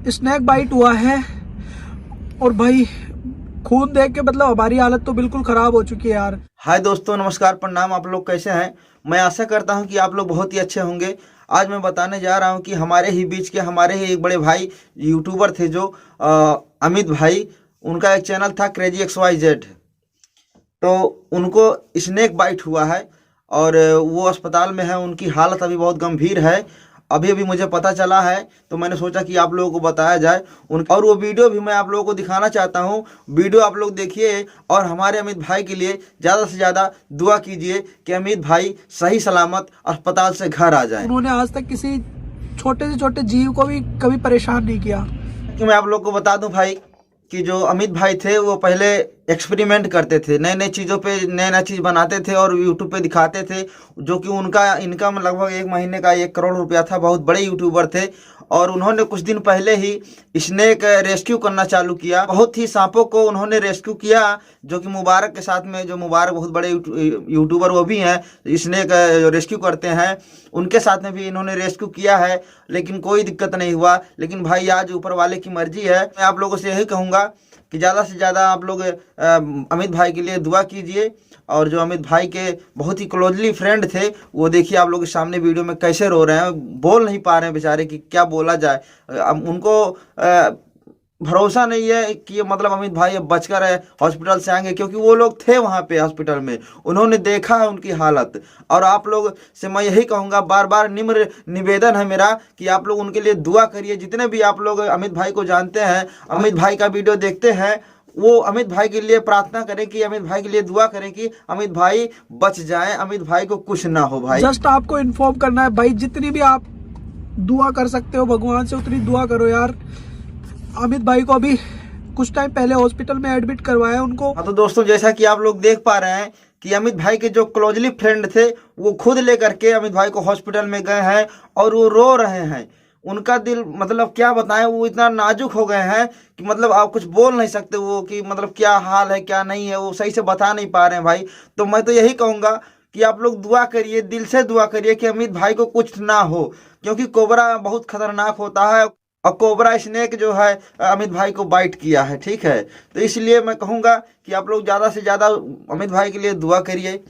Snake bite हुआ है और भाई खून देख के मतलब हमारी हालत तो बिल्कुल खराब हो चुकी है यार। हाय दोस्तों, नमस्कार, प्रणाम। आप लोग कैसे हैं? मैं आशा करता हूं कि आप लोग बहुत ही अच्छे होंगे। आज मैं बताने जा रहा हूं कि हमारे ही बीच के हमारे ही एक बड़े भाई यूट्यूबर थे जो अमित भाई। उनका एक चैनल था क्रेजी XYZ। तो उनको स्नेक बाइट हुआ है और वो अस्पताल में है। उनकी हालत अभी बहुत गंभीर है। अभी अभी मुझे पता चला है, तो मैंने सोचा कि आप लोगों को बताया जाए उन और वो वीडियो भी मैं आप लोगों को दिखाना चाहता हूँ। वीडियो आप लोग देखिए और हमारे अमित भाई के लिए ज़्यादा से ज़्यादा दुआ कीजिए कि अमित भाई सही सलामत अस्पताल से घर आ जाएं। उन्होंने आज तक किसी छोटे से छोटे जीव को भी कभी परेशान नहीं किया। कि मैं आप लोग को बता दूं भाई कि जो अमित भाई थे वो पहले एक्सपेरिमेंट करते थे, नए नए चीज़ों पे नया नया चीज़ बनाते थे और यूट्यूब पे दिखाते थे। जो कि उनका इनकम लगभग एक महीने का 1 करोड़ रुपया था। बहुत बड़े यूट्यूबर थे और उन्होंने कुछ दिन पहले ही स्नेक रेस्क्यू करना चालू किया। बहुत ही सांपों को उन्होंने रेस्क्यू किया, जो कि मुबारक के साथ में, जो मुबारक बहुत बड़े यूट्यूबर वो भी हैं, स्नेक रेस्क्यू करते हैं। उनके साथ में भी इन्होंने रेस्क्यू किया है, लेकिन कोई दिक्कत नहीं हुआ। लेकिन भाई आज ऊपर वाले की मर्जी है। मैं आप लोगों से यही कहूँगा कि ज़्यादा से ज़्यादा आप लोग अमित भाई के लिए दुआ कीजिए। और जो अमित भाई के बहुत ही क्लोजली फ्रेंड थे, वो देखिए आप लोग के सामने वीडियो में कैसे रो रहे हैं, बोल नहीं पा रहे हैं बेचारे कि क्या बोला जाए। अब उनको भरोसा नहीं है कि ये मतलब अमित भाई अब बचकर हॉस्पिटल से आएंगे, क्योंकि वो लोग थे वहाँ पे हॉस्पिटल में, उन्होंने देखा है उनकी हालत। और आप लोग से मैं यही कहूँगा, बार बार निम्र निवेदन है मेरा कि आप लोग उनके लिए दुआ करिए। जितने भी आप लोग अमित भाई को जानते हैं, अमित भाई का वीडियो देखते हैं, वो अमित भाई के लिए प्रार्थना करें, कि अमित भाई के लिए दुआ करें कि अमित भाई बच जाएं, अमित भाई को कुछ ना हो। भाई जस्ट आपको इन्फॉर्म करना है भाई, जितनी भी आप दुआ कर सकते हो भगवान से उतनी दुआ करो यार। अमित भाई को अभी कुछ टाइम पहले हॉस्पिटल में एडमिट करवाया उनको। हाँ, तो दोस्तों जैसा कि आप लोग देख पा रहे हैं कि अमित भाई के जो क्लोजली फ्रेंड थे वो खुद लेकर के अमित भाई को हॉस्पिटल में गए हैं और वो रो रहे हैं। उनका दिल मतलब क्या बताएं, वो इतना नाजुक हो गए हैं कि मतलब आप कुछ बोल नहीं सकते वो, कि मतलब क्या हाल है क्या नहीं है, वो सही से बता नहीं पा रहे हैं भाई। तो मैं तो यही कहूँगा कि आप लोग दुआ करिए, दिल से दुआ करिए कि अमित भाई को कुछ ना हो, क्योंकि कोबरा बहुत खतरनाक होता है और कोबरा स्नेक जो है अमित भाई को बाइट किया है। ठीक है, तो इसलिए मैं कहूँगा कि आप लोग ज़्यादा से ज़्यादा अमित भाई के लिए दुआ करिए।